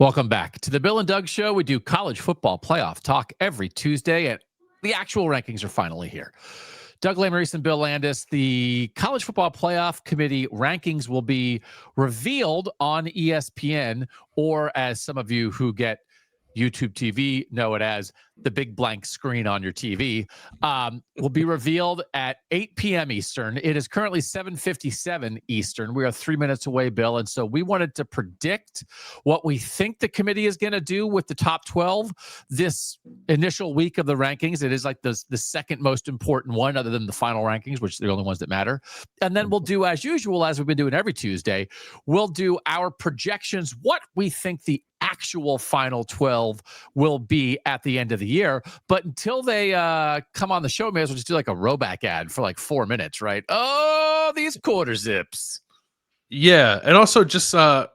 Welcome back to the Bill and Doug Show. We do college football playoff talk every Tuesday, and the actual rankings are finally here. Doug Lesmerises and Bill Landis, the College Football Playoff Committee rankings will be revealed on ESPN, or as some of you who get YouTube TV know it as the big blank screen on your TV, will be revealed at 8 p.m. Eastern. It is currently 7:57 Eastern. We are 3 minutes away, Bill. And so we wanted to predict what we think the committee is going to do with the top 12 this initial week of the rankings. It is like the second most important one other than the final rankings, which are the only ones that matter. And then we'll do, as usual, as we've been doing every Tuesday, we'll do our projections, what we think the actual final 12 will be at the end of the year. But until they come on the show, may as well just do like a Roback ad for like 4 minutes, right? Oh, these quarter zips. Yeah. And also just to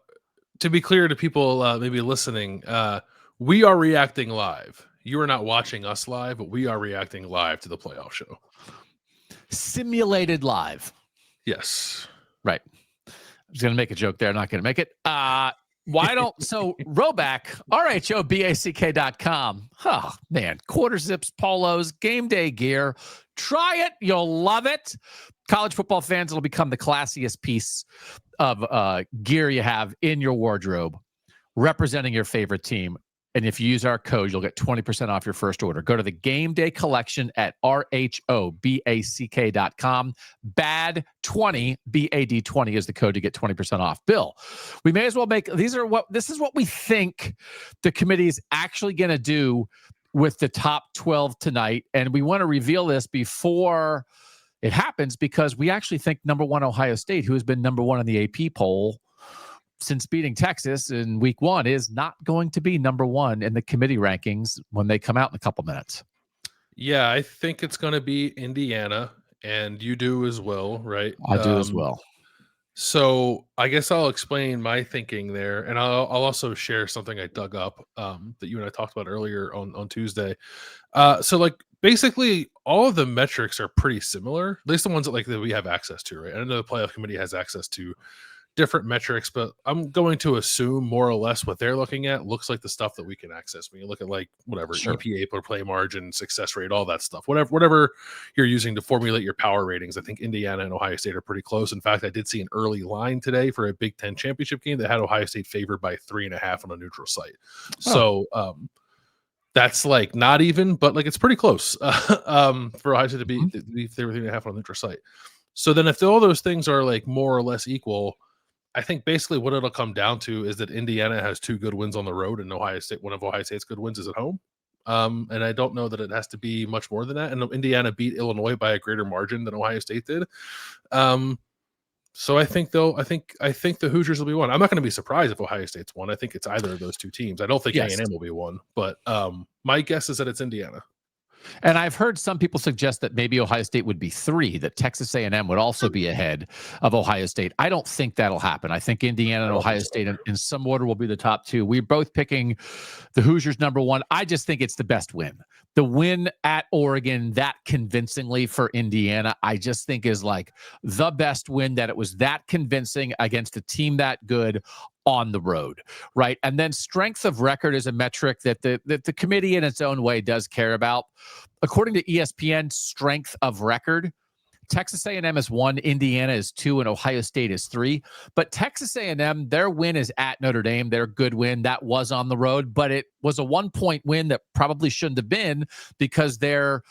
be clear to people maybe listening, we are reacting live. You are not watching us live, but we are reacting live to the playoff show. Simulated live. Yes. Right. I was going to make a joke there. Not going to make it. So Roback, RHOBACK.com. Oh, man. Quarter zips, polos, game day gear. Try it. You'll love it. College football fans, it'll become the classiest piece of gear you have in your wardrobe representing your favorite team. And if you use our code, you'll get 20% off your first order. Go to the game day collection at RHOBACK.com. BAD20, BAD20 is the code to get 20% off. Bill, we may as well this is what we think the committee is actually going to do with the top 12 tonight. And we want to reveal this before it happens because we actually think number one Ohio State, who has been number one in the AP poll since beating Texas in week one, is not going to be number one in the committee rankings when they come out in a couple minutes. Yeah, I think it's going to be Indiana, and you do as well, right? I do as well. So I guess I'll explain my thinking there, and I'll also share something I dug up that you and I talked about earlier on Tuesday. So like basically all of the metrics are pretty similar, at least the ones that we have access to, right? I know the playoff committee has access to different metrics, but I'm going to assume more or less what they're looking at looks like the stuff that we can access. When you look at Sure. EPA per play margin, success rate, all that stuff, whatever you're using to formulate your power ratings. I think Indiana and Ohio State are pretty close. In fact, I did see an early line today for a Big Ten championship game that had Ohio State favored by 3.5 on a neutral site. So that's like not even, but like it's pretty close for Ohio State to be they were 3.5 on a neutral site. So then if all those things are like more or less equal, I think basically what it'll come down to is that Indiana has 2 good wins on the road, and Ohio State, one of Ohio State's good wins is at home. And I don't know that it has to be much more than that. And Indiana beat Illinois by a greater margin than Ohio State did. So I think the Hoosiers will be one. I'm not going to be surprised if Ohio State's one. I think it's either of those two teams. I don't think A&M will be one, but my guess is that it's Indiana. And I've heard some people suggest that maybe Ohio State would be 3, that Texas A&M would also be ahead of Ohio State. I don't think that'll happen. I think Indiana and Ohio State in some order will be the top 2. We're both picking the Hoosiers number 1. I just think it's the best win. The win at Oregon that convincingly for Indiana, I just think is like the best win, that it was that convincing against a team that good on the road, right? And then strength of record is a metric that the committee in its own way does care about. According to ESPN, strength of record, Texas A&M is 1, Indiana is 2, and Ohio State is 3. But Texas A&M, their win is at Notre Dame. Their good win, that was on the road, but it was a 1-point win that probably shouldn't have been because their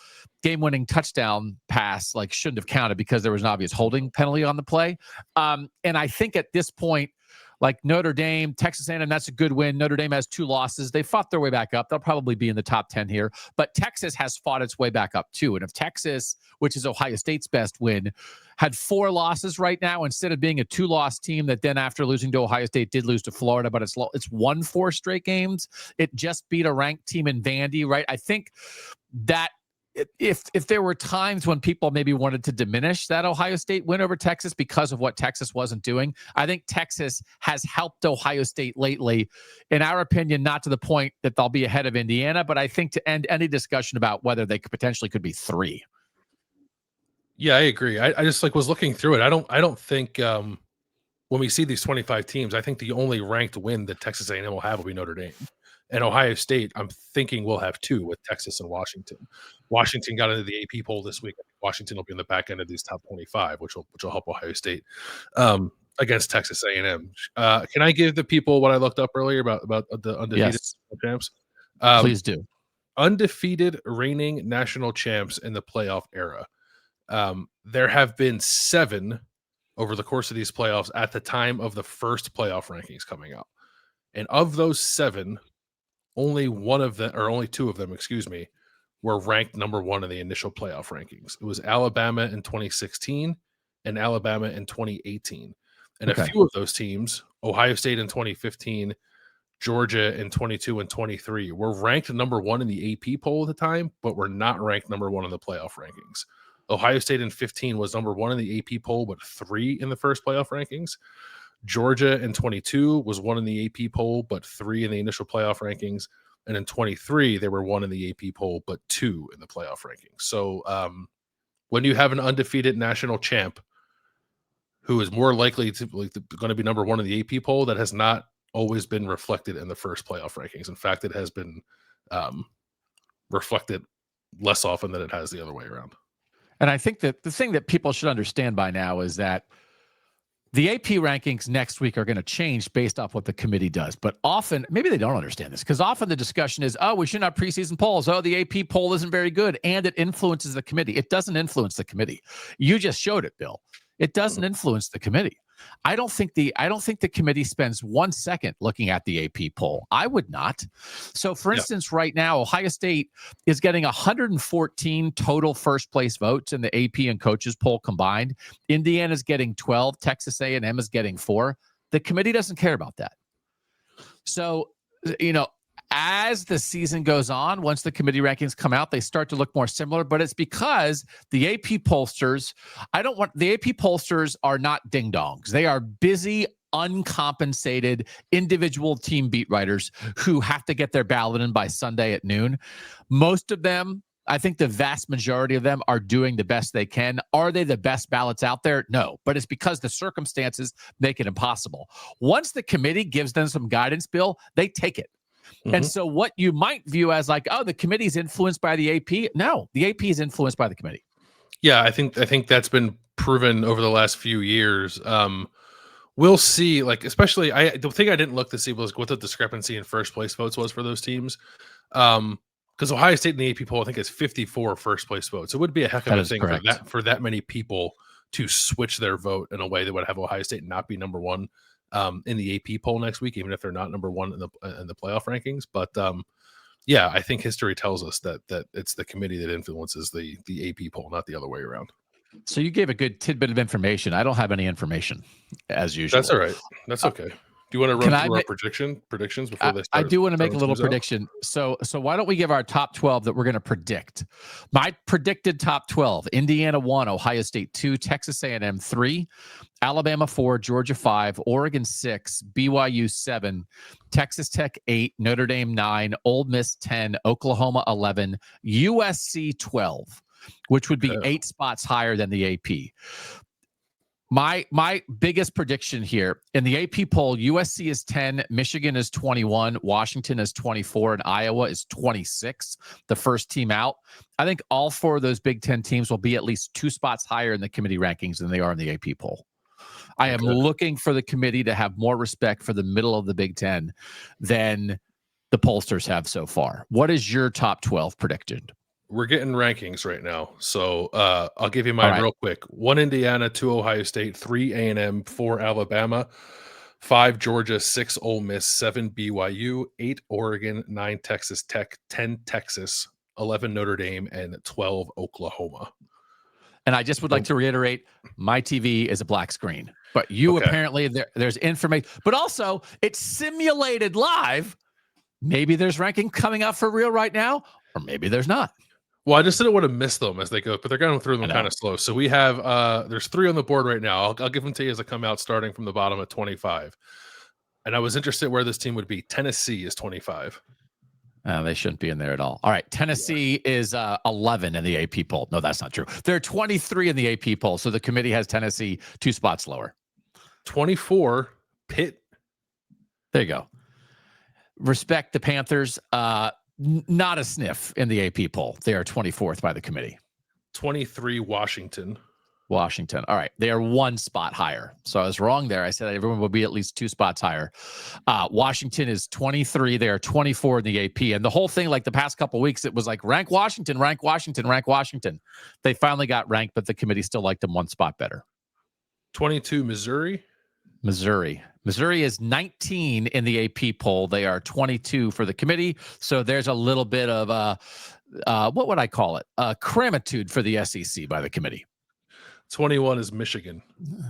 game-winning touchdown pass shouldn't have counted because there was an obvious holding penalty on the play. And I think at this point, like Notre Dame, Texas A&M, that's a good win. Notre Dame has 2 losses. They fought their way back up. They'll probably be in the top 10 here. But Texas has fought its way back up too. And if Texas, which is Ohio State's best win, had 4 losses right now instead of being a 2-loss team that then after losing to Ohio State did lose to Florida, but it's won 4 straight games. It just beat a ranked team in Vandy, right? I think that if there were times when people maybe wanted to diminish that Ohio State win over Texas because of what Texas wasn't doing, I think Texas has helped Ohio State lately, in our opinion, not to the point that they'll be ahead of Indiana, but I think to end any discussion about whether they could be 3. Yeah, I agree. I just was looking through it. I don't think when we see these 25 teams, I think the only ranked win that Texas A&M will have will be Notre Dame. And Ohio State, I'm thinking we'll have 2 with Texas and Washington. Washington got into the AP poll this week. Washington will be in the back end of these top 25, which will help Ohio State against Texas A&M. Can I give the people what I looked up earlier about the undefeated champs? Please do. Undefeated reigning national champs in the playoff era. There have been 7 over the course of these playoffs at the time of the first playoff rankings coming out. And of those 7, only 2 of them, were ranked number 1 in the initial playoff rankings. It was Alabama in 2016 and Alabama in 2018. And a few of those teams, Ohio State in 2015, Georgia in 22 and 23, were ranked number 1 in the AP poll at the time, but were not ranked number 1 in the playoff rankings. Ohio State in 15 was number 1 in the AP poll, but 3 in the first playoff rankings. Georgia in 22 was 1 in the AP poll, but 3 in the initial playoff rankings. And in 23, they were 1 in the AP poll, but 2 in the playoff rankings. So when you have an undefeated national champ who is more likely to going to be number 1 in the AP poll, that has not always been reflected in the first playoff rankings. In fact, it has been reflected less often than it has the other way around. And I think that the thing that people should understand by now is that the AP rankings next week are going to change based off what the committee does. But often, maybe they don't understand this, because often the discussion is, oh, we shouldn't have preseason polls. Oh, the AP poll isn't very good. And it influences the committee. It doesn't influence the committee. You just showed it, Bill. It doesn't influence the committee. I don't think the committee spends 1 second looking at the AP poll. I would not. So, for instance, right now, Ohio State is getting 114 total first place votes in the AP and coaches poll combined. Indiana's getting 12. Texas A&M is getting 4. The committee doesn't care about that. So, as the season goes on, once the committee rankings come out, they start to look more similar, but it's because the AP pollsters, the AP pollsters are not ding dongs. They are busy, uncompensated individual team beat writers who have to get their ballot in by Sunday at noon. Most of them, I think the vast majority of them, are doing the best they can. Are they the best ballots out there? No, but it's because the circumstances make it impossible. Once the committee gives them some guidance, Bill, they take it. And so what you might view as like, oh, the committee's influenced by the AP. No, the AP is influenced by the committee. Yeah, I think that's been proven over the last few years. We'll see, especially the thing I didn't look to see was what the discrepancy in first place votes was for those teams. Because Ohio State in the AP poll, I think, has 54 first place votes. It would be a heck of a thing for that many people to switch their vote in a way that would have Ohio State not be number 1 in the AP poll next week, even if they're not number 1 in the playoff rankings. But yeah, I think history tells us that it's the committee that influences the AP poll, not the other way around. So you gave a good tidbit of information. I don't have any information, as usual. That's all right. That's okay. Do you want to run through our predictions before they start? I do want to make a little prediction. So why don't we give our top 12 that we're going to predict? My predicted top 12: Indiana 1, Ohio State 2, Texas A&M 3, Alabama 4, Georgia 5, Oregon 6, BYU 7, Texas Tech 8, Notre Dame 9, Ole Miss 10, Oklahoma 11, USC 12, which would be 8 spots higher than the AP. My biggest prediction here in the AP poll: USC is 10, Michigan is 21, Washington is 24, and Iowa is 26, the first team out. I think all 4 of those Big Ten teams will be at least 2 spots higher in the committee rankings than they are in the AP poll. I am looking for the committee to have more respect for the middle of the Big Ten than the pollsters have so far. What is your top 12 predicted? We're getting rankings right now, so I'll give you mine real quick. 1 Indiana, 2 Ohio State, 3 A&M, 4 Alabama, 5 Georgia, 6 Ole Miss, 7 BYU, 8 Oregon, 9 Texas Tech, 10 Texas, 11 Notre Dame, and 12 Oklahoma. And I just would like to reiterate, my TV is a black screen, but you apparently there's information, but also it's simulated live. Maybe there's ranking coming out for real right now, or maybe there's not. Well, I just didn't want to miss them as they go, but they're going through them kind of slow. So we have there's 3 on the board right now. I'll give them to you as they come out, starting from the bottom at 25. And I was interested where this team would be. Tennessee is 25. They shouldn't be in there at all. All right, Tennessee is 11 in the AP poll. No, that's not true. They're 23 in the AP poll, so the committee has Tennessee 2 spots lower. 24, Pitt. There you go. Respect the Panthers. Not a sniff in the AP poll. They are 24th by the committee. 23, Washington. Washington. All right. They are one spot higher. So I was wrong there. I said everyone will be at least 2 spots higher. Washington is 23. They are 24 in the AP. And the whole thing, like the past couple of weeks, it was like rank Washington, rank Washington, rank Washington. They finally got ranked, but the committee still liked them 1 spot better. 22, Missouri. Missouri is 19 in the AP poll. They are 22 for the committee. So there's a little bit of what would I call it? Cramitude for the SEC by the committee. 21 is Michigan,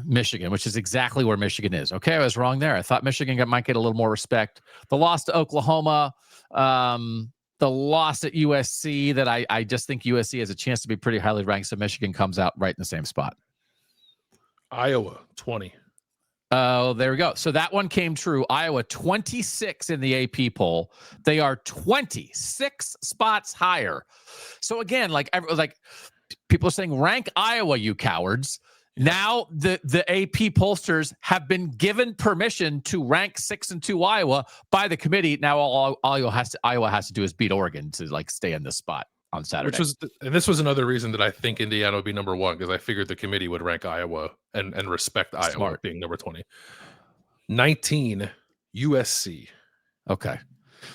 which is exactly where Michigan is. Okay, I was wrong there. I thought Michigan might get a little more respect. The loss to Oklahoma, the loss at USC, that I just think USC has a chance to be pretty highly ranked, so Michigan comes out right in the same spot. Iowa, 20. Oh, there we go. So that one came true. Iowa, 26 in the AP poll. They are 26 spots higher. So again, like people are saying, rank Iowa, you cowards. Now the AP pollsters have been given permission to rank 6 and 2 Iowa by the committee. Now all Iowa has to do is beat Oregon to like stay in this spot on Saturday. And this was another reason that I think Indiana would be number 1, because I figured the committee would rank Iowa and respect Iowa being number 20. 19, USC. Okay.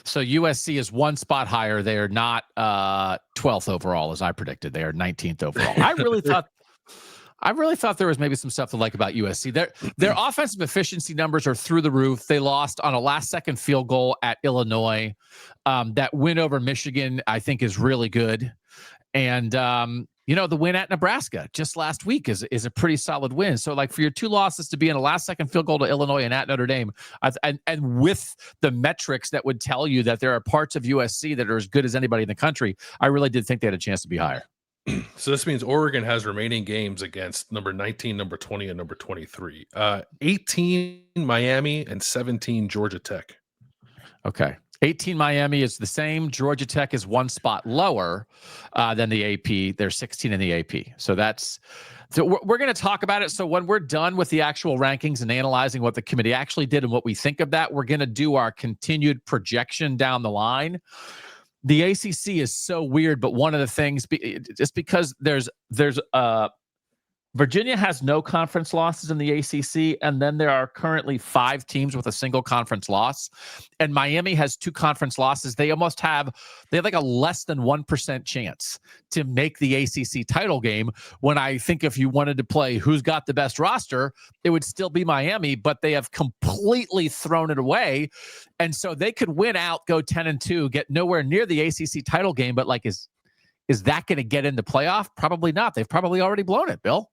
So USC is 1 spot higher. They are not 12th overall, as I predicted. They are 19th overall. I really thought there was maybe some stuff to like about USC. Their offensive efficiency numbers are through the roof. They lost on a last-second field goal at Illinois. That win over Michigan, I think, is really good. And the win at Nebraska just last week is a pretty solid win. So, like, for your 2 losses to be in a last-second field goal to Illinois and at Notre Dame, and with the metrics that would tell you that there are parts of USC that are as good as anybody in the country, I really did think they had a chance to be higher. So this means Oregon has remaining games against number 19, number 20, and number 23. 18, Miami, and 17, Georgia Tech. Okay. 18 Miami is the same. Georgia Tech is 1 spot lower than the AP. They're 16 in the AP. So we're going to talk about it. So when we're done with the actual rankings and analyzing what the committee actually did and what we think of that, we're going to do our continued projection down the line. The ACC is so weird, but one of the things, just because there's Virginia has no conference losses in the ACC, and then there are currently 5 teams with a single conference loss, and Miami has 2 conference losses. They have like a less than 1% chance to make the ACC title game, when I think if you wanted to play who's got the best roster, it would still be Miami, but they have completely thrown it away. And so they could win out, go 10-2, get nowhere near the ACC title game, but like, is that going to get in the playoff? Probably not. They've probably already blown it, Bill.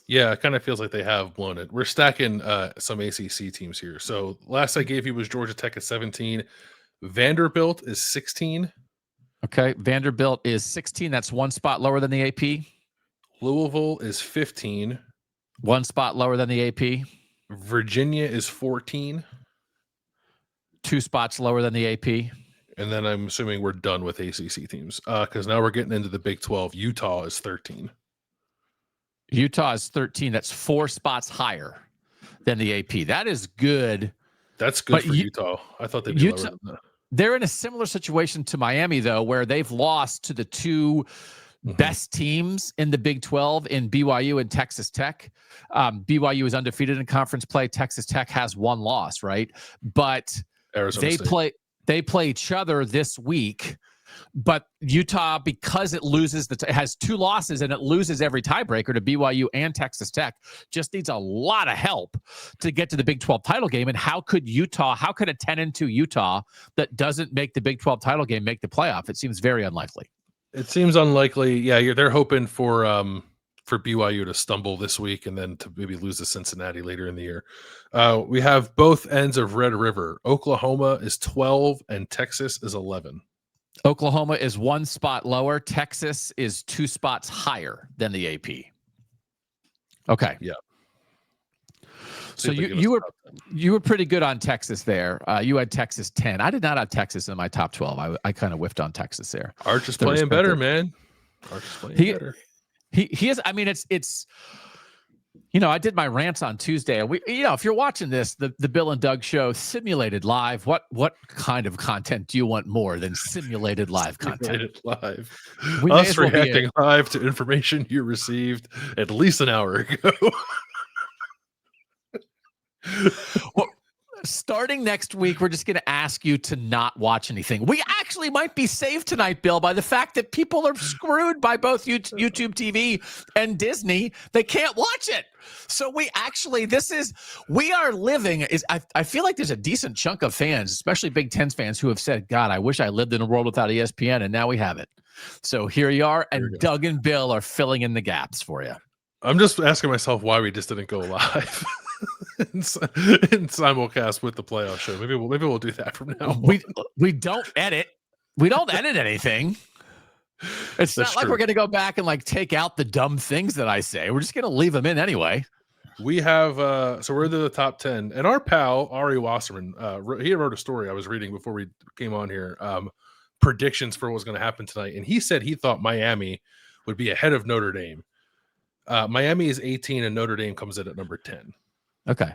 Yeah, it kind of feels like they have blown it. We're stacking some ACC teams here. So last I gave you was Georgia Tech at 17. Vanderbilt is 16. Okay, Vanderbilt is 16. That's 1 spot lower than the AP. Louisville is 15. 1 spot lower than the AP. Virginia is 14. 2 spots lower than the AP. And then I'm assuming we're done with ACC teams, because now we're getting into the Big 12. Utah is 13. Utah is 13. That's 4 spots higher than the AP. That is good. That's good for Utah. I thought they'd be lower than that. They're in a similar situation to Miami, though, where they've lost to the 2 best teams in the Big 12 in BYU and Texas Tech. BYU is undefeated in conference play. Texas Tech has 1 loss, right? But they play each other this week. But Utah, because it loses it has 2 losses and it loses every tiebreaker to BYU and Texas Tech, just needs a lot of help to get to the Big 12 title game. And how could a 10-2 Utah that doesn't make the Big 12 title game make the playoff? It seems very unlikely. It seems unlikely. Yeah, they're hoping for BYU to stumble this week and then to maybe lose to Cincinnati later in the year. We have both ends of Red River. Oklahoma is 12 and Texas is 11. Oklahoma is 1 spot lower. Texas is 2 spots higher than the AP. Okay. Yeah. So you were pretty good on Texas there. You had Texas 10. I did not have Texas in my top 12. I kind of whiffed on Texas there. Arch is playing better, man. Arch is playing better. He is. I mean, it's You know, I did my rants on Tuesday. If you're watching this, the Bill and Doug show simulated live, what kind of content do you want more than simulated live content? Simulated live. We may Us as well be reacting live to information you received at least an hour ago. well, starting next week, we're just going to ask you to not watch anything. We actually might be saved tonight, Bill, by the fact that people are screwed by both YouTube TV and Disney. They can't watch it. So we are living. I feel like there's a decent chunk of fans, especially Big Ten fans, who have said, God, I wish I lived in a world without ESPN, and now we have it. So here you are, and Doug and Bill are filling in the gaps for you. I'm just asking myself why we just didn't go live. in simulcast with the playoff show. Maybe we'll do that from now on. We don't edit. We don't edit anything. It's not like we're going to go back and like take out the dumb things that I say. We're just going to leave them in anyway. We have so we're into the top 10, and our pal Ari Wasserman, he wrote a story I was reading before we came on here. Predictions for what was going to happen tonight, and he said he thought Miami would be ahead of Notre Dame. Miami is 18, and Notre Dame comes in at number 10. Okay.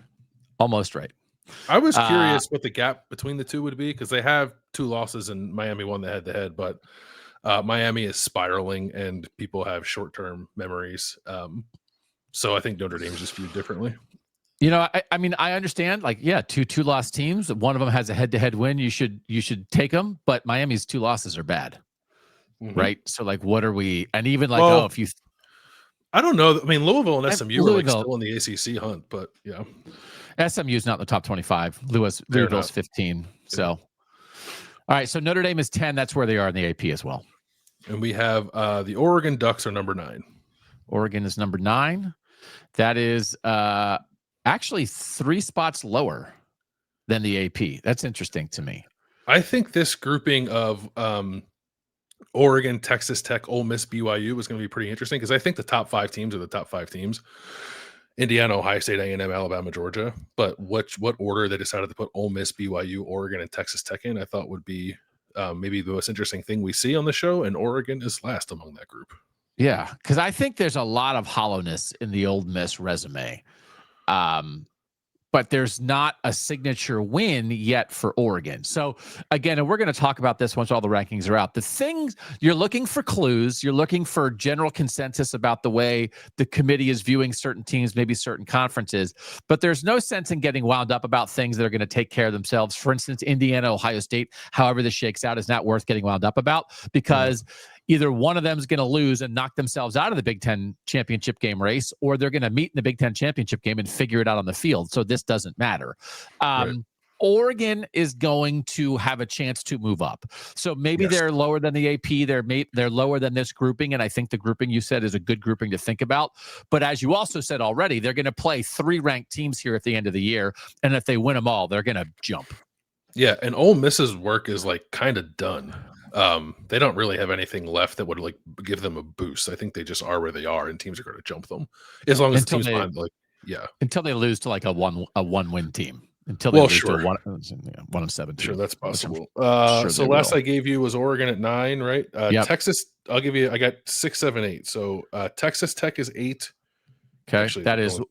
Almost right. I was curious what the gap between the two would be, because they have 2 losses and Miami won the head-to-head, but Miami is spiraling and people have short-term memories. So I think Notre Dame is just viewed differently. You know, I mean, I understand, like, yeah, two lost teams. One of them has a head-to-head win. You should take them, but Miami's 2 losses are bad. Mm-hmm. Right? So, like, what are we? And even like, if you... I don't know. I mean, Louisville and SMU are like still in the ACC hunt, but yeah. SMU is not in the top 25. Louisville's 15. So, all right. So Notre Dame is 10. That's where they are in the AP as well. And we have the Oregon Ducks are number 9. Oregon is number 9. That is actually 3 spots lower than the AP. That's interesting to me. I think this grouping of Oregon, Texas Tech, Ole Miss, BYU was going to be pretty interesting, because I think the top 5 teams are the top 5 teams: Indiana, Ohio State, A&M, Alabama, Georgia. But what order they decided to put Ole Miss, BYU, Oregon, and Texas Tech in, I thought would be maybe the most interesting thing we see on the show, and Oregon is last among that group. Yeah, because I think there's a lot of hollowness in the Ole Miss resume. But there's not a signature win yet for Oregon. So again, and we're going to talk about this once all the rankings are out. The things you're looking for clues, you're looking for general consensus about the way the committee is viewing certain teams, maybe certain conferences, but there's no sense in getting wound up about things that are going to take care of themselves. For instance, Indiana, Ohio State, however this shakes out, is not worth getting wound up about, because either one of them is going to lose and knock themselves out of the Big Ten championship game race, or they're going to meet in the Big Ten championship game and figure it out on the field. So this doesn't matter. Right. Oregon is going to have a chance to move up. So maybe they're lower than the AP. They're lower than this grouping. And I think the grouping you said is a good grouping to think about. But as you also said already, they're going to play 3 ranked teams here at the end of the year. And if they win them all, they're going to jump. Yeah. And Ole Miss's work is like kind of done. They don't really have anything left that would like give them a boost. I think they just are where they are, and teams are going to jump them as long as the teams find until they lose to like a one win team. Until they lose to a 1 of 7. Sure, that's possible. So last I gave you was Oregon at 9, right? Texas, I got 6, 7, 8. So Texas Tech is 8. Okay, actually, that is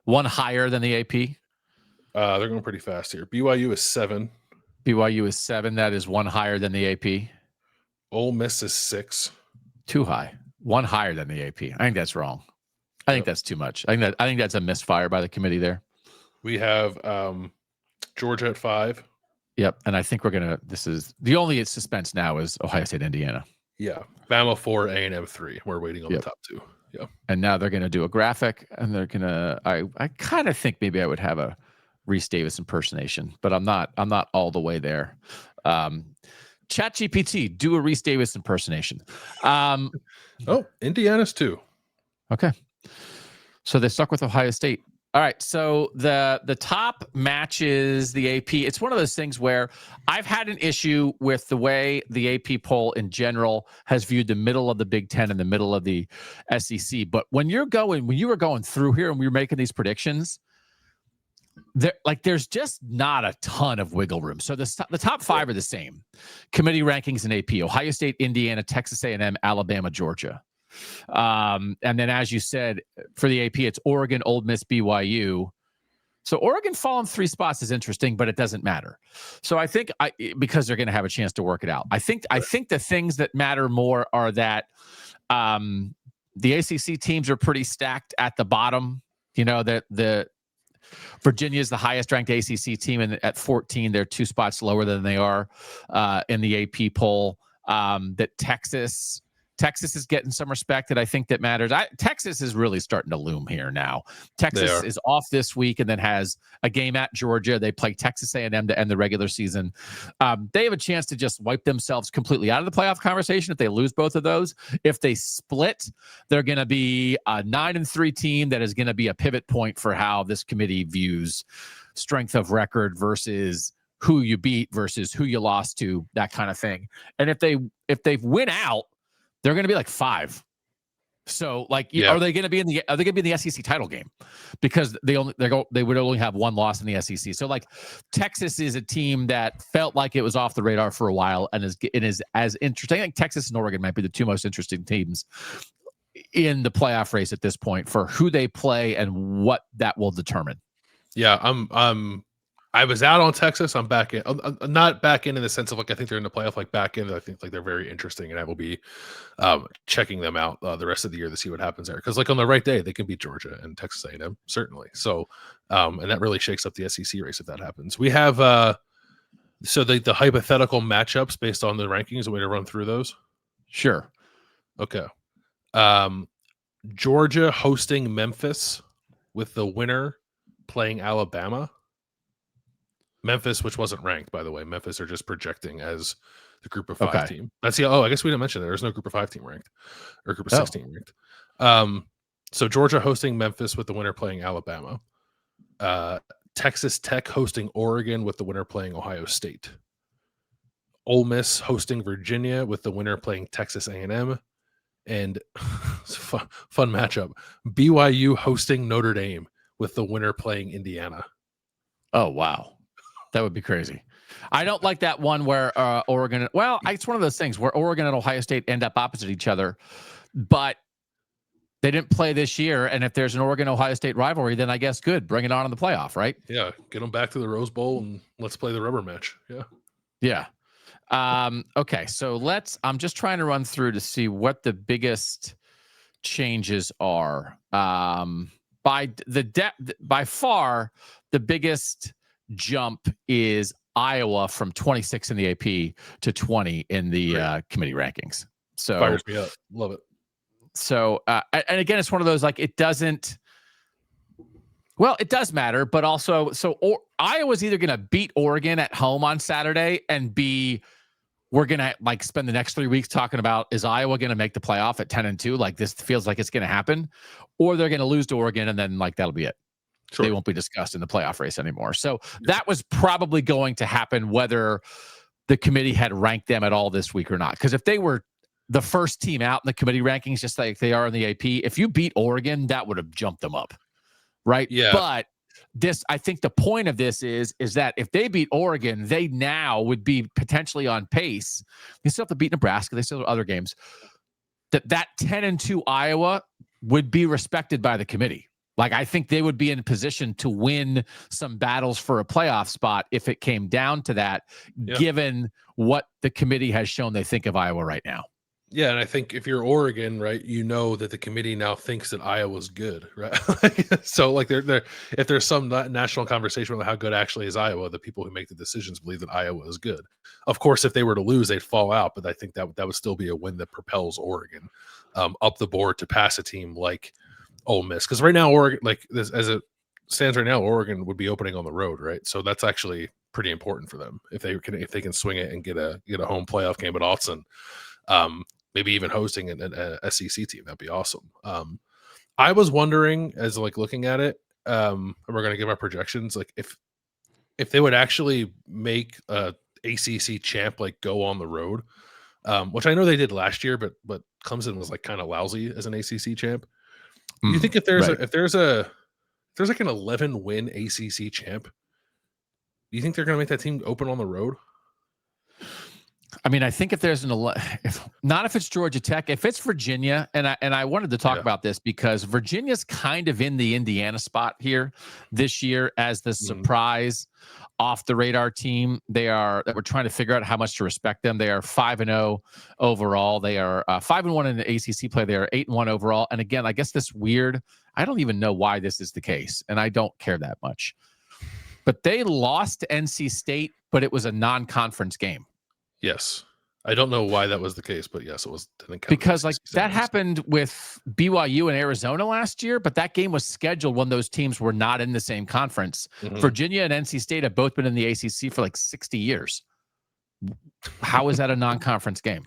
one higher than the AP. They're going pretty fast here. BYU is 7. BYU is 7. That is one higher than the AP. Ole Miss is 6. Too high. One higher than the AP. I think that's wrong. I think that's too much. I think that's a misfire by the committee there. We have Georgia at 5. Yep. And I think this is the only suspense now is Ohio State, Indiana. Yeah. Bama 4, A&M 3. We're waiting on the top 2. Yeah. And now they're going to do a graphic, and they're going to, I kind of think maybe I would have a Reese Davis impersonation, but I'm not all the way there. ChatGPT, do a Reese Davis impersonation. Indiana's 2. Okay. So they stuck with Ohio State. All right. So the top matches the AP. It's one of those things where I've had an issue with the way the AP poll in general has viewed the middle of the Big Ten and the middle of the SEC. But when you were going through here and we were making these predictions, there's just not a ton of wiggle room. So the top 5 are the same. Committee rankings in AP: Ohio State, Indiana, Texas A&M, Alabama, Georgia. And then, as you said, for the AP, it's Oregon, Ole Miss, BYU. So Oregon falling 3 spots is interesting, but it doesn't matter. So I think because they're going to have a chance to work it out. I think the things that matter more are that the ACC teams are pretty stacked at the bottom. You know, that the Virginia is the highest ranked ACC team, and at 14, they're 2 spots lower than they are in the AP poll. That Texas is getting some respect that I think that matters. Texas is really starting to loom here now. Texas is off this week and then has a game at Georgia. They play Texas A&M to end the regular season. They have a chance to just wipe themselves completely out of the playoff conversation if they lose both of those. If they split, they're going to be a 9-3 team that is going to be a pivot point for how this committee views strength of record versus who you beat versus who you lost to, that kind of thing. And if they win out, they're going to be like 5. So, like, are they going to be in the SEC title game? Because they would only have 1 loss in the SEC. So, like, Texas is a team that felt like it was off the radar for a while and is as interesting. I think Texas and Oregon might be the 2 most interesting teams in the playoff race at this point for who they play and what that will determine. Yeah, I was out on Texas. I'm back in. I'm not back in the sense of like I think they're in the playoff. Like back in, I think like they're very interesting, and I will be checking them out the rest of the year to see what happens there. Because like on the right day, they can beat Georgia and Texas A&M certainly. So, and that really shakes up the SEC race if that happens. We have so the hypothetical matchups based on the rankings. A way to run through those. Sure. Okay. Georgia hosting Memphis with the winner playing Alabama. Memphis, which wasn't ranked, by the way. Memphis are just projecting as the group of 5 team. That's I guess we didn't mention that. There's no group of 5 team ranked or group of 6 team ranked. So Georgia hosting Memphis with the winner playing Alabama. Texas Tech hosting Oregon with the winner playing Ohio State. Ole Miss hosting Virginia with the winner playing Texas A&M. And fun matchup. BYU hosting Notre Dame with the winner playing Indiana. Oh, wow. That would be crazy. I don't like that one where Oregon. Well, it's one of those things where Oregon and Ohio State end up opposite each other, but they didn't play this year. And if there's an Oregon-Ohio State rivalry, then I guess good. Bring it on in the playoff, right? Yeah. Get them back to the Rose Bowl and let's play the rubber match. Yeah. Yeah. Okay. So I'm just trying to run through to see what the biggest changes are. By far, the biggest jump is Iowa from 26 in the AP to 20 in the committee rankings. So fires me up. Love it. So, and again, it's one of those, like, it does matter, but also, Iowa's either going to beat Oregon at home on Saturday and we're going to like spend the next 3 weeks talking about, is Iowa going to make the playoff at 10-2? Like, this feels like it's going to happen, or they're going to lose to Oregon. And then like, that'll be it. Sure. They won't be discussed in the playoff race anymore. So that was probably going to happen whether the committee had ranked them at all this week or not. Because if they were the first team out in the committee rankings, just like they are in the AP, if you beat Oregon, that would have jumped them up. Right. Yeah. But I think the point of this is that if they beat Oregon, they now would be potentially on pace. They still have to beat Nebraska. They still have other games. That 10-2 Iowa would be respected by the committee. Like, I think they would be in position to win some battles for a playoff spot if it came down to that, given what the committee has shown they think of Iowa right now. Yeah, and I think if you're Oregon, right, you know that the committee now thinks that Iowa's good, right? So, like, if there's some national conversation about how good actually is Iowa, the people who make the decisions believe that Iowa is good. Of course, if they were to lose, they'd fall out, but I think that would still be a win that propels Oregon up the board to pass a team like Ole Miss. Because right now, Oregon, like this, as it stands right now, Oregon would be opening on the road, right? So that's actually pretty important for them if they can swing it and get a home playoff game at Autzen. Maybe even hosting an SEC team. That'd be awesome. I was wondering, as like looking at it, and we're going to give our projections, like if they would actually make a ACC champ like go on the road, which I know they did last year, but Clemson was like kind of lousy as an ACC champ. Do you think if there's like an 11-win ACC champ, do you think they're going to make that team open on the road? I mean, I think if there's if it's Georgia Tech, if it's Virginia, and I wanted to talk about this because Virginia's kind of in the Indiana spot here this year as the surprise off the radar team. That we're trying to figure out how much to respect them. They are 5-0 overall. They are 5-1 in the ACC play. They are 8-1 overall. And again, I guess I don't even know why this is the case, and I don't care that much. But they lost to NC State, but it was a non-conference game. Yes. I don't know why that was the case, but yes, it was. Because like that happened with BYU and Arizona last year, but that game was scheduled when those teams were not in the same conference. Virginia and NC State have both been in the ACC for like 60 years. How is that a non-conference game?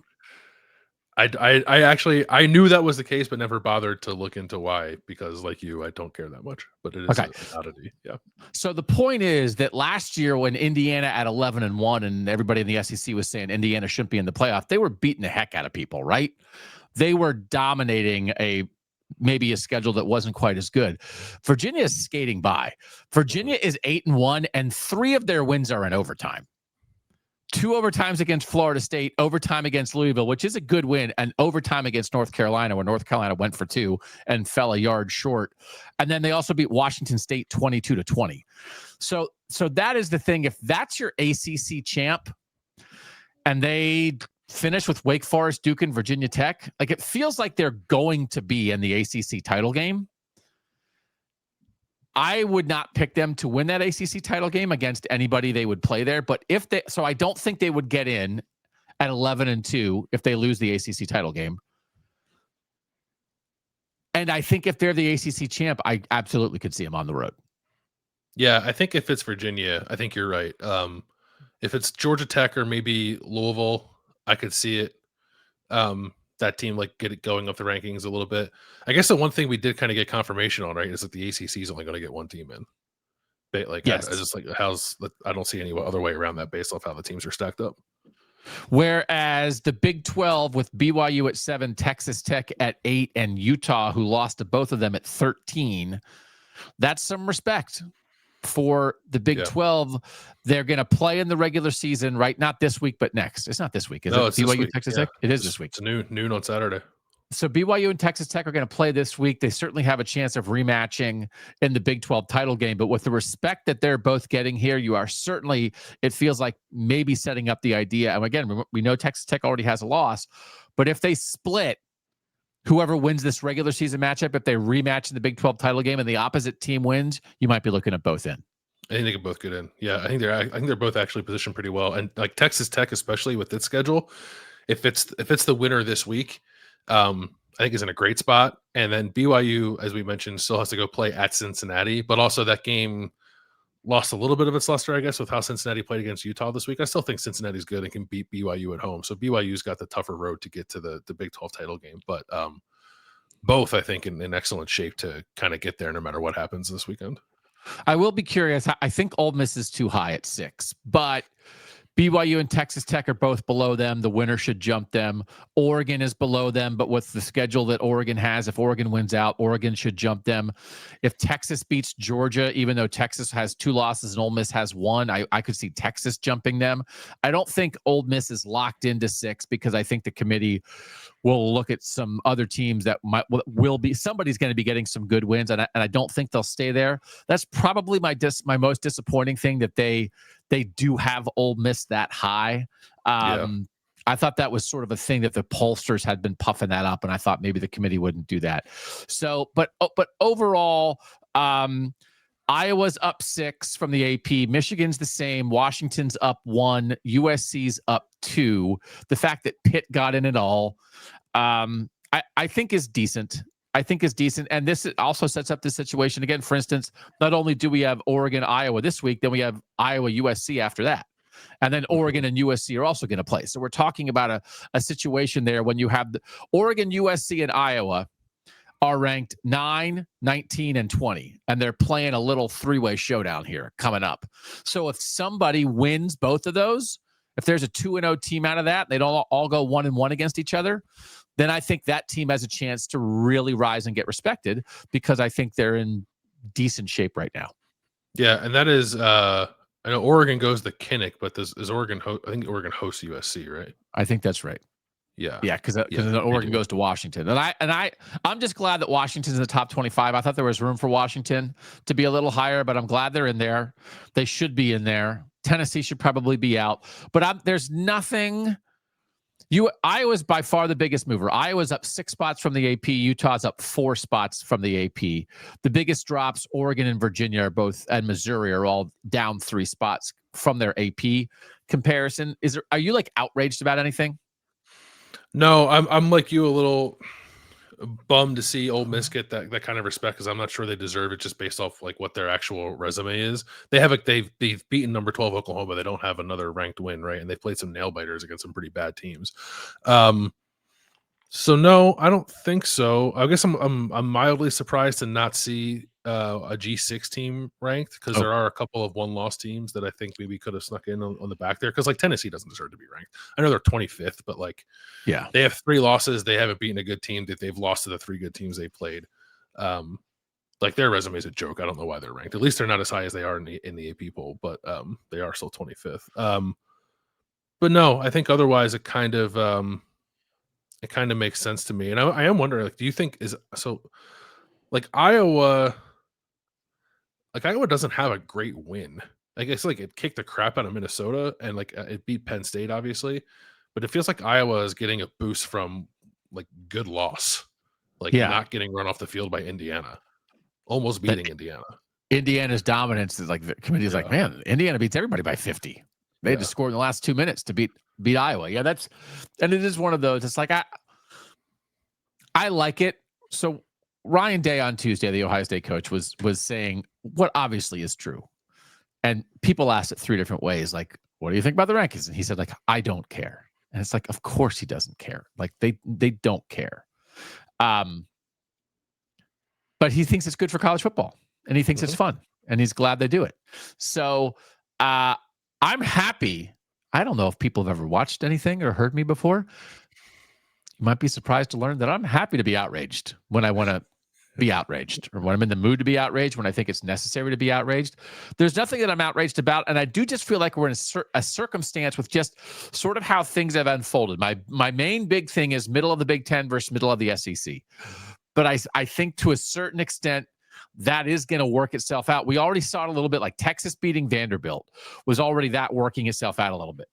I actually knew that was the case, but never bothered to look into why, because like you, I don't care that much, but it is an oddity. Yeah. So the point is that last year when Indiana at 11-1 and everybody in the SEC was saying Indiana shouldn't be in the playoff, they were beating the heck out of people, right? They were dominating maybe a schedule that wasn't quite as good. Virginia is skating by. Virginia is 8-1 and 3 of their wins are in overtime. 2 overtimes against Florida State, overtime against Louisville, which is a good win, and overtime against North Carolina, where North Carolina went for 2 and fell a yard short. And then they also beat Washington State 22-20. So that is the thing. If that's your ACC champ and they finish with Wake Forest, Duke, and Virginia Tech, like it feels like they're going to be in the ACC title game. I would not pick them to win that ACC title game against anybody they would play there. But so I don't think they would get in at 11-2 if they lose the ACC title game. And I think if they're the ACC champ, I absolutely could see them on the road. Yeah, I think if it's Virginia, I think you're right. If it's Georgia Tech or maybe Louisville, I could see it. That team like get it going up the rankings a little bit. I guess the one thing we did kind of get confirmation on, right, is that the ACC is only going to get one team in. Like, yes. I just like I don't see any other way around that based off how the teams are stacked up. Whereas the Big 12 with BYU at 7, Texas Tech at 8, and Utah, who lost to both of them at 13, that's some respect for the Big 12. They're going to play in the regular season, right? Not this week, but next. It's not this week, is it? It's BYU, Texas Tech? It is this week. It's noon on Saturday. So BYU and Texas Tech are going to play this week. They certainly have a chance of rematching in the Big 12 title game. But with the respect that they're both getting here, you are certainly, it feels like maybe setting up the idea. And again, we know Texas Tech already has a loss. But if they split, whoever wins this regular season matchup, if they rematch in the Big 12 title game and the opposite team wins, you might be looking at both in. I think they can both get in. Yeah, I think they're both actually positioned pretty well. And like Texas Tech, especially with its schedule, if it's the winner this week, I think is in a great spot. And then BYU, as we mentioned, still has to go play at Cincinnati, but also that game lost a little bit of its luster, I guess, with how Cincinnati played against Utah this week. I still think Cincinnati's good and can beat BYU at home. So BYU's got the tougher road to get to the Big 12 title game. But both, I think, in excellent shape to kind of get there no matter what happens this weekend. I will be curious. I think Ole Miss is too high at 6, but BYU and Texas Tech are both below them. The winner should jump them. Oregon is below them, but with the schedule that Oregon has, if Oregon wins out, Oregon should jump them. If Texas beats Georgia, even though Texas has 2 losses and Ole Miss has 1, I could see Texas jumping them. I don't think Ole Miss is locked into 6 because I think the committee will look at some other teams that will be, somebody's going to be getting some good wins, and I don't think they'll stay there. That's probably my most disappointing thing, that they do have Ole Miss that high. I thought that was sort of a thing that the pollsters had been puffing that up, and I thought maybe the committee wouldn't do that. So, but overall, Iowa's up 6 from the AP. Michigan's the same. Washington's up 1. USC's up 2. The fact that Pitt got in it all, I think is decent. And this also sets up the situation again. For instance, not only do we have Oregon, Iowa this week, then we have Iowa, USC after that. And then Oregon and USC are also going to play. So we're talking about a situation there when you have Oregon, USC, and Iowa are ranked 9, 19, and 20. And they're playing a little 3-way showdown here coming up. So if somebody wins both of those, if there's a 2-0 team out of that, they don't all go 1-1 against each other, then I think that team has a chance to really rise and get respected, because I think they're in decent shape right now. Yeah, and that is, I I know Oregon goes to Kinnick, but is Oregon? I think Oregon hosts USC, right? I think that's right. Yeah, Yeah, because yeah, they Oregon do. goes to Washington, I'm just glad that Washington's in the top 25. I thought there was room for Washington to be a little higher, but I'm glad they're in there. They should be in there. Tennessee should probably be out, but there's nothing. Iowa's by far the biggest mover. Iowa's up 6 spots from the AP. Utah's up 4 spots from the AP. The biggest drops, Oregon and Virginia are both, and Missouri are all down 3 spots from their AP comparison. Are you like outraged about anything? No, I'm like you, a little bummed to see Ole Miss get that kind of respect, because I'm not sure they deserve it just based off like what their actual resume is. They've beaten number 12 Oklahoma. They don't have another ranked win, right? And they've played some nail biters against some pretty bad teams. So no, I don't think so. I guess I'm mildly surprised to not see a G6 team ranked, because there are a couple of one-loss teams that I think maybe could have snuck in on the back there. Because like Tennessee doesn't deserve to be ranked. I know they're 25th, but like, yeah, they have 3 losses. They haven't beaten a good team. That they've lost to the 3 good teams they played. Like their resume is a joke. I don't know why they're ranked. At least they're not as high as they are in the AP poll, but they are still 25th. But no, I think otherwise it kind of makes sense to me. And I am wondering, like, do you think like Iowa doesn't have a great win. I guess like it kicked the crap out of Minnesota, and like it beat Penn State, obviously, but it feels like Iowa is getting a boost from like good loss, like yeah. not getting run off the field by Indiana, almost beating Indiana. Indiana's dominance is like the committee is like, man, Indiana beats everybody by 50. They had to score in the last 2 minutes to beat Iowa. Yeah, and it is one of those. It's like I like it. So Ryan Day on Tuesday, the Ohio State coach, was saying what obviously is true. And people asked it 3 different ways. Like, what do you think about the rankings? And he said, like, I don't care. And it's like, of course he doesn't care. Like they don't care. But he thinks it's good for college football, and he thinks it's fun, and he's glad they do it. So I'm happy. I don't know if people have ever watched anything or heard me before. You might be surprised to learn that I'm happy to be outraged when I want to be outraged, or when I'm in the mood to be outraged, when I think it's necessary to be outraged. There's nothing that I'm outraged about, and I do just feel like we're in a circumstance with just sort of how things have unfolded. My main big thing is middle of the Big Ten versus middle of the SEC. But I think to a certain extent, that is going to work itself out. We already saw it a little bit, like Texas beating Vanderbilt was already that working itself out a little bit.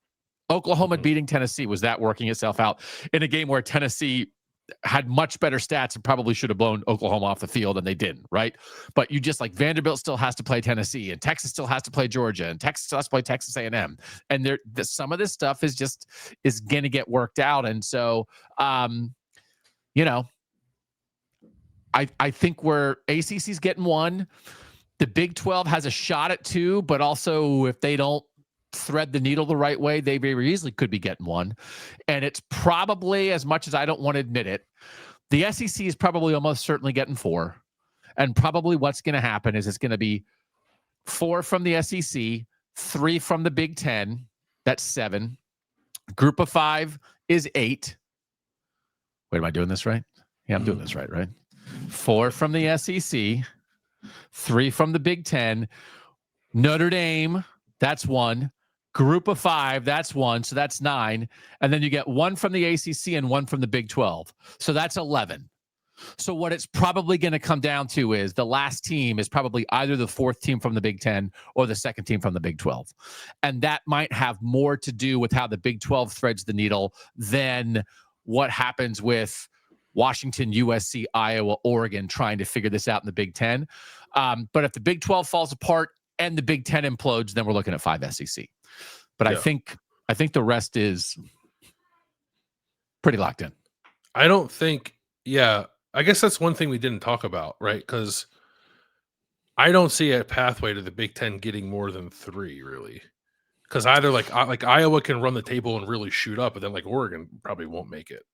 Oklahoma beating Tennessee was that working itself out in a game where Tennessee had much better stats and probably should have blown Oklahoma off the field, and they didn't, right? But you just like Vanderbilt still has to play Tennessee, and Texas still has to play Georgia, and Texas still has to play Texas A&M. And some of this stuff is going to get worked out. And so, you know, I think where ACC's getting 1, the Big 12 has a shot at 2, but also if they don't thread the needle the right way, they very easily could be getting 1. And it's probably, as much as I don't want to admit it, the SEC is probably almost certainly getting 4. And probably what's going to happen is it's going to be 4 from the SEC, 3 from the Big 10. That's 7. Group of 5 is 8. Wait, am I doing this right? Yeah, I'm doing this right? 4 from the SEC, 3 from the Big 10. Notre Dame, that's 1. Group of 5, that's 1. So that's 9. And then you get 1 from the ACC and 1 from the Big 12. So that's 11. So what it's probably going to come down to is the last team is probably either the 4th team from the Big 10 or the 2nd team from the Big 12. And that might have more to do with how the Big 12 threads the needle than what happens with Washington, USC, Iowa, Oregon trying to figure this out in the Big 10. But if the Big 12 falls apart and the Big 10 implodes, then we're looking at 5 SEC. But I think the rest is pretty locked in. I don't think, I guess that's one thing we didn't talk about, right? Because I don't see a pathway to the Big 10 getting more than 3, really. Because either like Iowa can run the table and really shoot up, but then like Oregon probably won't make it.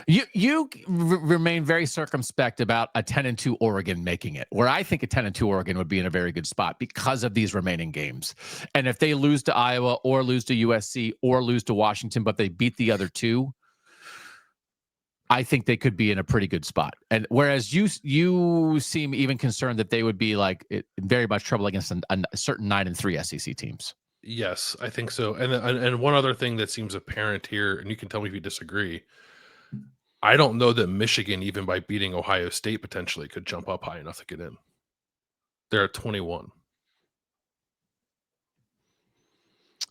You remain very circumspect about a 10-2 Oregon making it, where I think a 10-2 Oregon would be in a very good spot because of these remaining games. And if they lose to Iowa or lose to USC or lose to Washington, but they beat the other 2, I think they could be in a pretty good spot. And whereas you seem even concerned that they would be like in very much trouble against a certain 9-3 SEC teams. Yes, I think so. And one other thing that seems apparent here, and you can tell me if you disagree. I don't know that Michigan, even by beating Ohio State, potentially could jump up high enough to get in. They're at 21.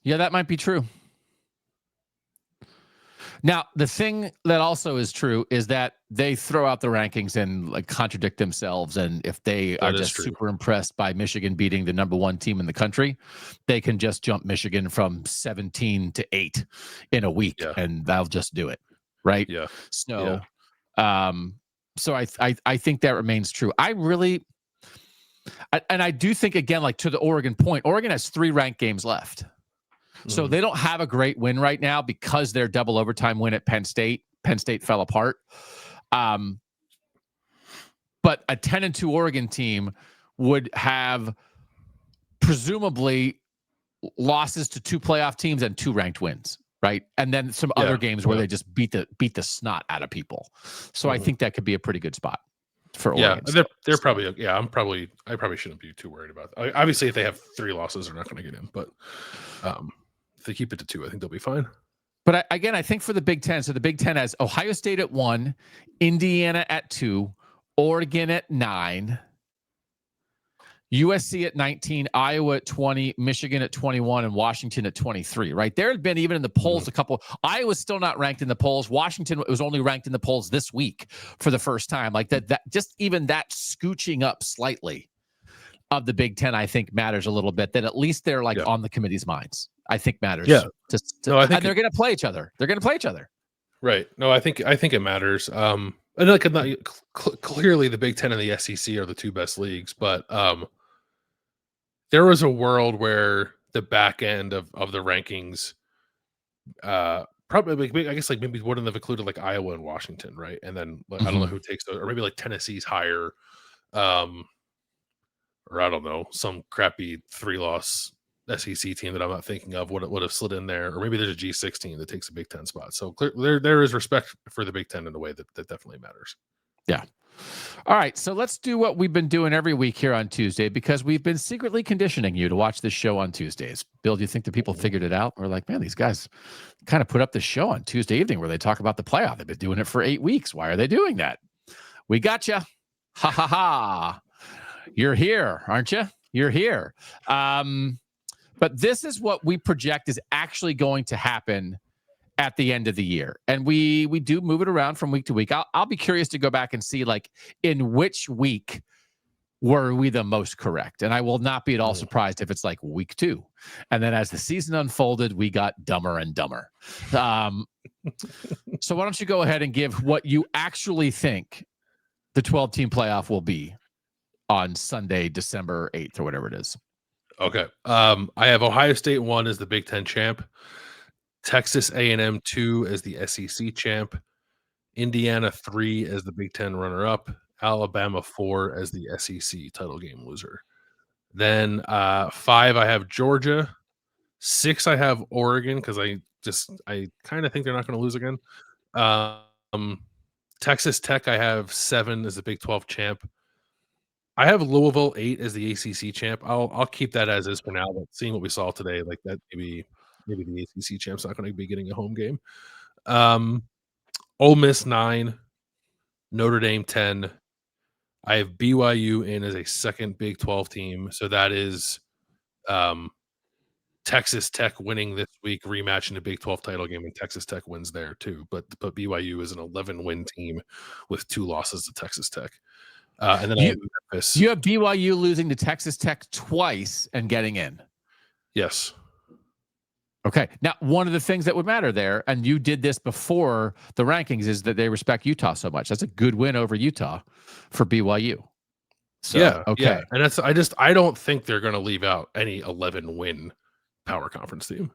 Yeah, that might be true. Now, the thing that also is true is that they throw out the rankings and like contradict themselves. And if they are just super impressed by Michigan beating the number 1 team in the country, they can just jump Michigan from 17 to 8 in a week, and they'll just do it, right? Yeah. So, so I think that remains true. I do think, again, like to the Oregon point, Oregon has 3 ranked games left. So they don't have a great win right now because their double overtime win at Penn State fell apart. But a 10-2 Oregon team would have presumably losses to 2 playoff teams and 2 ranked wins, right? And then some other games where they just beat the snot out of people. So I think that could be a pretty good spot for Oregon. Yeah, they're probably I probably shouldn't be too worried about that. Obviously, if they have 3 losses, they're not going to get in. But if they keep it to 2, I think they'll be fine. But I think for the Big Ten, so the Big Ten has Ohio State at 1, Indiana at 2, Oregon at 9, USC at 19, Iowa at 20, Michigan at 21, and Washington at 23, right? There had been, even in the polls, a couple. Iowa's still not ranked in the polls. Washington was only ranked in the polls this week for the first time. Like that just even that scooching up slightly of the Big Ten, I think matters a little bit, that at least they're like on the committee's minds. I think matters. Yeah. No, I think they're going to play each other. They're going to play each other. Right. No, I think it matters. And like clearly the Big Ten and the SEC are the 2 best leagues, but there was a world where the back end of the rankings, probably, I guess, like maybe wouldn't have included like Iowa and Washington, right? And then I don't know who takes those, or maybe like Tennessee's higher, or I don't know, some crappy 3-loss SEC team that I'm not thinking of would have slid in there, or maybe there's a G6 team that takes a Big Ten spot. So there is respect for the Big Ten in a way that definitely matters. Yeah. All right, so let's do what we've been doing every week here on Tuesday, because we've been secretly conditioning you to watch this show on Tuesdays. Bill, do you think the people figured it out? We're like, man, these guys kind of put up this show on Tuesday evening where they talk about the playoff. They've been doing it for 8 weeks. Why are they doing that? We got you. Ha ha ha. You're here, aren't you? You're here. But this is what we project is actually going to happen at the end of the year. And we do move it around from week to week. I'll be curious to go back and see, like, in which week were we the most correct. And I will not be at all surprised if it's like week 2. And then as the season unfolded, we got dumber and dumber. So why don't you go ahead and give what you actually think the 12-team playoff will be on Sunday, December 8th, or whatever it is. Okay. I have Ohio State 1 as the Big Ten champ, Texas A&M 2 as the SEC champ, Indiana 3 as the Big Ten runner-up, Alabama 4 as the SEC title game loser. Then 5, I have Georgia. 6, I have Oregon, because I kind of think they're not going to lose again. Texas Tech, I have 7 as the Big 12 champ. I have Louisville 8 as the ACC champ. I'll keep that as is for now, but seeing what we saw today, like that, maybe the ACC champ's not going to be getting a home game. Ole Miss 9, Notre Dame 10. I have BYU in as a second Big 12 team, so that is Texas Tech winning this week, rematch in the Big 12 title game, and Texas Tech wins there too. But BYU is an 11-win team with 2 losses to Texas Tech. And then I have Memphis. You have BYU losing to Texas Tech twice and getting in. Yes. Okay. Now, one of the things that would matter there, and you did this before the rankings, is that they respect Utah so much. That's a good win over Utah for BYU. So, yeah. Okay. Yeah. And I don't think they're going to leave out any 11-win power conference team,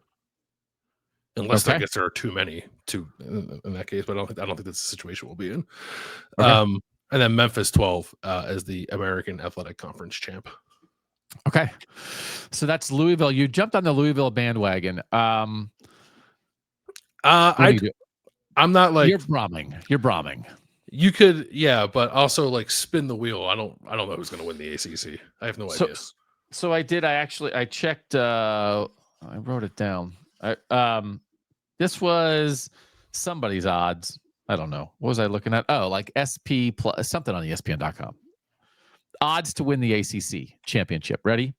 unless I guess there are too many in that case. But I don't think that's the situation we'll be in. Okay. And then Memphis 12 as the American Athletic Conference champ. Okay. So that's Louisville. You jumped on the Louisville bandwagon. I I'm not like You're Brahming. you could, yeah, but also like spin the wheel. I don't know who's going to win the ACC. I have no idea. So I checked. I wrote it down. This was somebody's odds. I don't know. What was I looking at? Oh, like SP plus something on ESPN.com. Odds to win the ACC championship. Ready?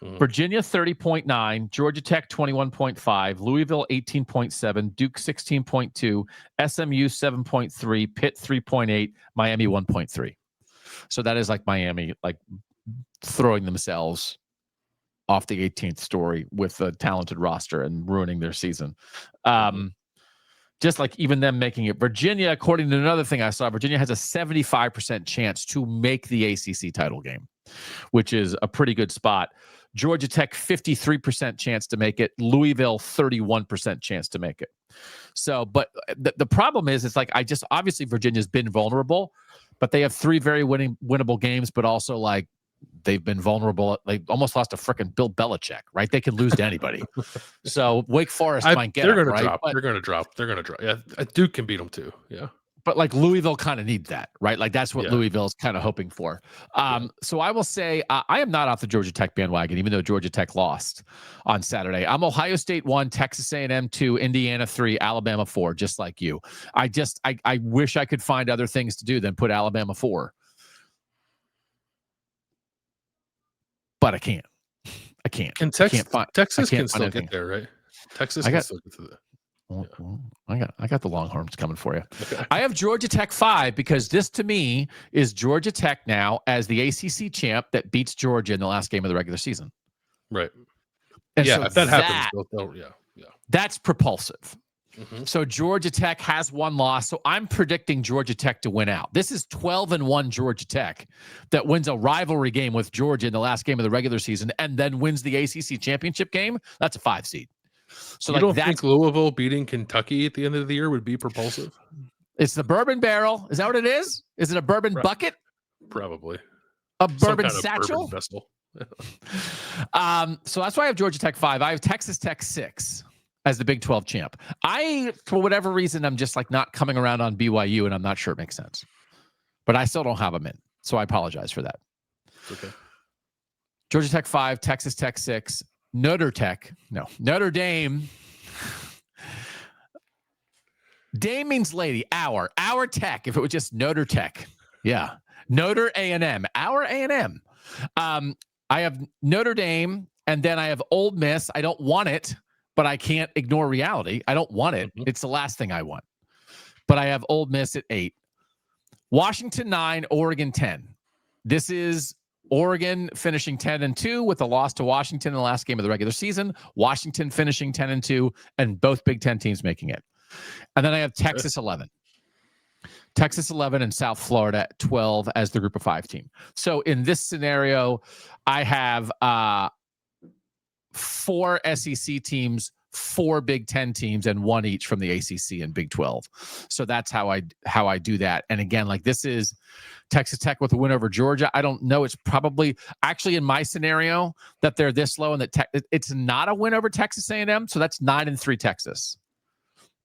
Mhm. Virginia 30.9, Georgia Tech 21.5, Louisville 18.7, Duke 16.2, SMU 7.3, Pitt 3.8, Miami 1.3. So that is like Miami like throwing themselves off the 18th story with a talented roster and ruining their season. Just like even them making it. Virginia, according to another thing I saw, Virginia has a 75% chance to make the ACC title game, which is a pretty good spot. Georgia Tech, 53% chance to make it. Louisville, 31% chance to make it. So, but the problem is, it's like obviously Virginia's been vulnerable, but they have 3 very winnable games, but also like they've been vulnerable. They almost lost to frickin' Bill Belichick, right? They can lose to anybody. So Wake Forest might get them, right? They're going to drop. Yeah, Duke can beat them too. Yeah. But like Louisville kind of need that, right? Like that's what Louisville's kind of hoping for. So I will say I am not off the Georgia Tech bandwagon, even though Georgia Tech lost on Saturday. I'm Ohio State 1, Texas A&M 2, Indiana 3, Alabama 4, just like you. I wish I could find other things to do than put Alabama 4. But I can't. Can Texas can still get there, right? Texas can still get to the. Well, I got the Longhorns coming for you. Okay. I have Georgia Tech 5 because this to me is Georgia Tech now as the ACC champ that beats Georgia in the last game of the regular season. Right. And yeah, so if that happens, that's propulsive. Mm-hmm. So Georgia Tech has 1 loss. So I'm predicting Georgia Tech to win out. This is 12-1 Georgia Tech that wins a rivalry game with Georgia in the last game of the regular season and then wins the ACC championship game. That's a 5 seed. So you don't think Louisville beating Kentucky at the end of the year would be propulsive? It's the bourbon barrel. Is that what it is? Is it a bourbon bucket? Probably. A bourbon satchel? Bourbon vessel. So that's why I have Georgia Tech 5. I have Texas Tech 6 as the Big 12 champ. For whatever reason, I'm just like not coming around on BYU, and I'm not sure it makes sense. But I still don't have them in, so I apologize for that. Okay. Georgia Tech 5, Texas Tech 6. Notre Dame. Dame means lady. Our Tech. If it was just Notre Tech, yeah. Notre A&M. Our A&M. I have Notre Dame, and then I have Ole Miss. I don't want it, but I can't ignore reality. I don't want it. Mm-hmm. It's the last thing I want. But I have Ole Miss at 8. Washington 9, Oregon 10. This is Oregon finishing 10-2 with a loss to Washington in the last game of the regular season. Washington finishing 10-2, and both Big Ten teams making it. And then I have Texas 11. Texas 11 and South Florida at 12 as the Group of 5 team. So in this scenario, I have 4 SEC teams, 4 Big Ten teams, and 1 each from the ACC and Big 12. So that's how I do that. And again, like this is Texas Tech with a win over Georgia. I don't know. It's probably actually in my scenario that they're this low and that it's not a win over Texas A&M. So that's 9-3 Texas.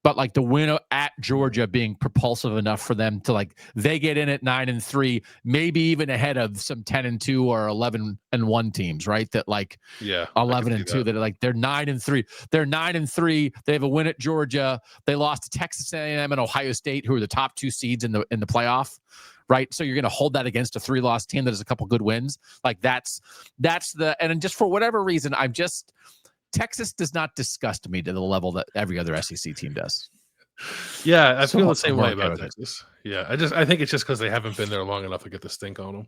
But like the win at Georgia being propulsive enough for them to like they get in at 9-3, maybe even ahead of some 10-2 or 11-1 teams, right? That like 11-2 that are like they're 9-3. They're 9-3. They have a win at Georgia. They lost to Texas A&M and Ohio State, who are the top 2 seeds in the playoff. Right. So you're going to hold that against a 3-loss team that has a couple good wins. Like that's and just for whatever reason, Texas does not disgust me to the level that every other SEC team does. Yeah, I feel the same way about Texas. Yeah, I think it's just because they haven't been there long enough to get the stink on them.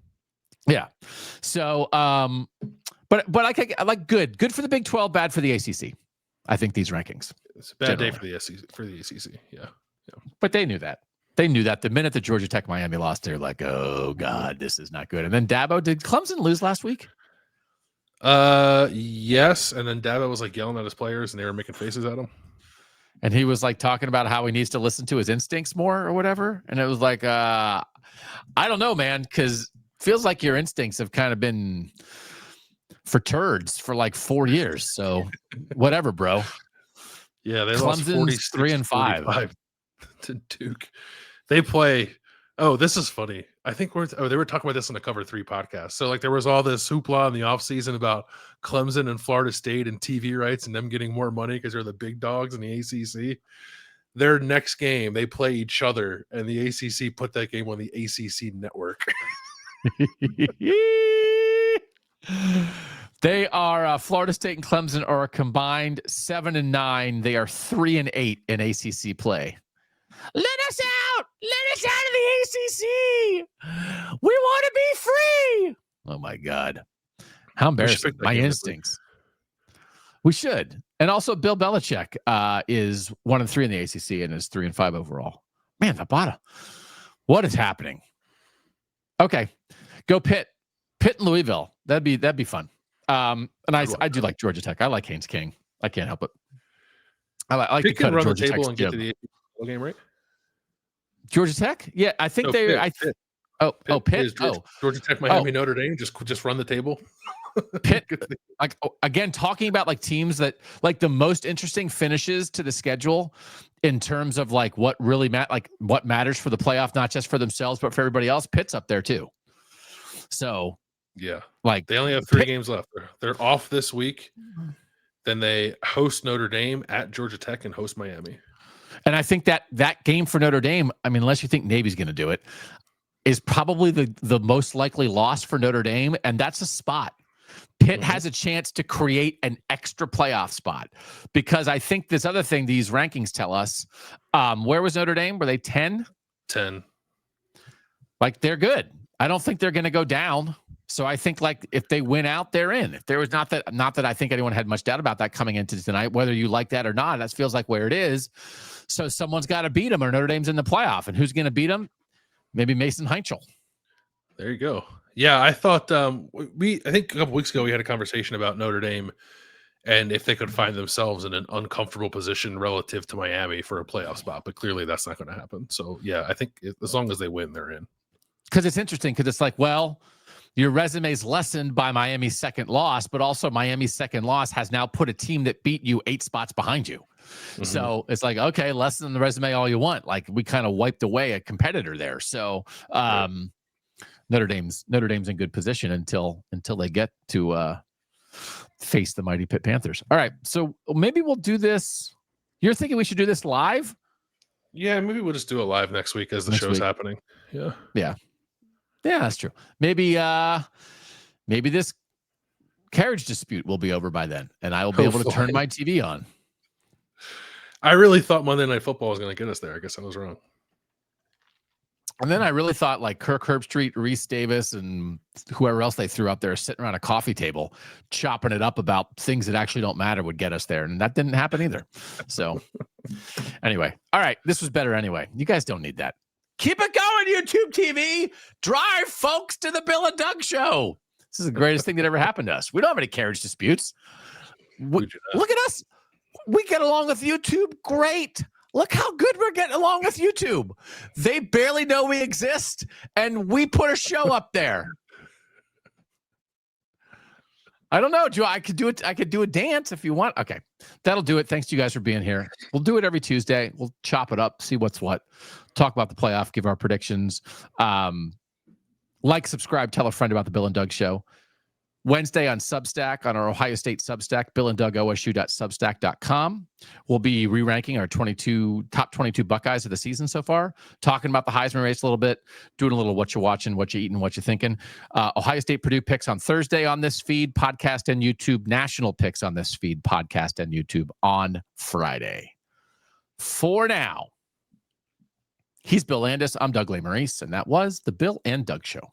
Yeah. So, but I like good for the Big 12, bad for the ACC. I think these rankings. It's a bad day for the ACC. Yeah. But they knew that. They knew that the minute that Georgia Tech Miami lost, they're like, oh God, this is not good. And then Dabo, did Clemson lose last week? Yes. And then Dabo was like yelling at his players and they were making faces at him. And he was like talking about how he needs to listen to his instincts more or whatever. And it was like, I don't know, man, because feels like your instincts have kind of been for turds for like 4 years. So whatever, bro. Yeah, they Clemson's lost 3-5. to Duke. They play. Oh, this is funny. I think they were talking about this on the Cover 3 podcast. So like there was all this hoopla in the offseason about Clemson and Florida State and TV rights and them getting more money because they're the big dogs in the ACC. Their next game, they play each other, and the ACC put that game on the ACC network. They are Florida State and Clemson are a combined 7-9. They are 3-8 in ACC play. Let us out! Let us out of the ACC! We want to be free! Oh my God. How embarrassing. My instincts. We should. And also Bill Belichick is 1-3 in the ACC and is 3-5 overall. Man, the bottom. What is happening? Okay. Go Pitt. Pitt and Louisville. That'd be fun. And I do like Georgia Tech. I like Haynes King. I can't help it. I like Pitt to cut can run Georgia the table Tech's and get jib. to the ACC game, right? Georgia Tech? Yeah, I think they. Pitt. Pitt. Georgia Tech, Miami, Notre Dame. Just run the table. Pitt. Like again, talking about like teams that like the most interesting finishes to the schedule in terms of like what really what matters for the playoff, not just for themselves but for everybody else. Pitt's up there too. So yeah, like they only have 3 games left. They're off this week. Then they host Notre Dame at Georgia Tech and host Miami. And I think that game for Notre Dame, I mean, unless you think Navy's going to do it, is probably the most likely loss for Notre Dame, and that's a spot. Pitt has a chance to create an extra playoff spot because I think this other thing these rankings tell us, where was Notre Dame? Were they 10? 10. Like they're good. I don't think they're going to go down. So I think like if they win out, they're in. If there was not that I think anyone had much doubt about that coming into tonight, whether you like that or not, that feels like where it is. So someone's got to beat them or Notre Dame's in the playoff. And who's going to beat them? Maybe Mason Heinchel. There you go. Yeah, I thought I think a couple weeks ago we had a conversation about Notre Dame and if they could find themselves in an uncomfortable position relative to Miami for a playoff spot, but clearly that's not going to happen. So yeah, I think as long as they win, they're in. Because it's interesting because it's like, well, your resume's lessened by Miami's second loss, but also Miami's second loss has now put a team that beat you 8 spots behind you. Mm-hmm. So it's like, okay, lessen the resume all you want. Like we kind of wiped away a competitor there. So right. Notre Dame's in good position until they get to face the mighty Pitt Panthers. All right, so maybe we'll do this. You're thinking we should do this live? Yeah, maybe we'll just do it live next week as the show's happening. Yeah, that's true. Maybe this carriage dispute will be over by then, and I will be able to turn my TV on. I really thought Monday Night Football was going to get us there. I guess I was wrong. And then I really thought like Kirk Herbstreit, Reese Davis, and whoever else they threw up there sitting around a coffee table, chopping it up about things that actually don't matter would get us there. And that didn't happen either. So anyway, all right. This was better anyway. You guys don't need that. Keep it going, YouTube TV. Drive folks to the Bill and Doug Show. This is the greatest thing that ever happened to us. We don't have any carriage disputes. Look at us. We get along with YouTube. Great. Look how good we're getting along with YouTube. They barely know we exist, and we put a show up there. I don't know, Joe. I could do it. I could do a dance if you want. Okay, that'll do it. Thanks to you guys for being here. We'll do it every Tuesday. We'll chop it up, see what's what, talk about the playoff, give our predictions. Like, subscribe, tell a friend about the Bill and Doug Show. Wednesday on Substack, on our Ohio State Substack, BillandDougOSU.substack.com. We'll be re-ranking our top 22 Buckeyes of the season so far, talking about the Heisman race a little bit, doing a little what you're watching, what you're eating, what you're thinking. Ohio State Purdue picks on Thursday on this feed, podcast and YouTube. National picks on this feed, podcast and YouTube on Friday. For now, he's Bill Landis. I'm Doug Lesmerises, and that was the Bill and Doug Show.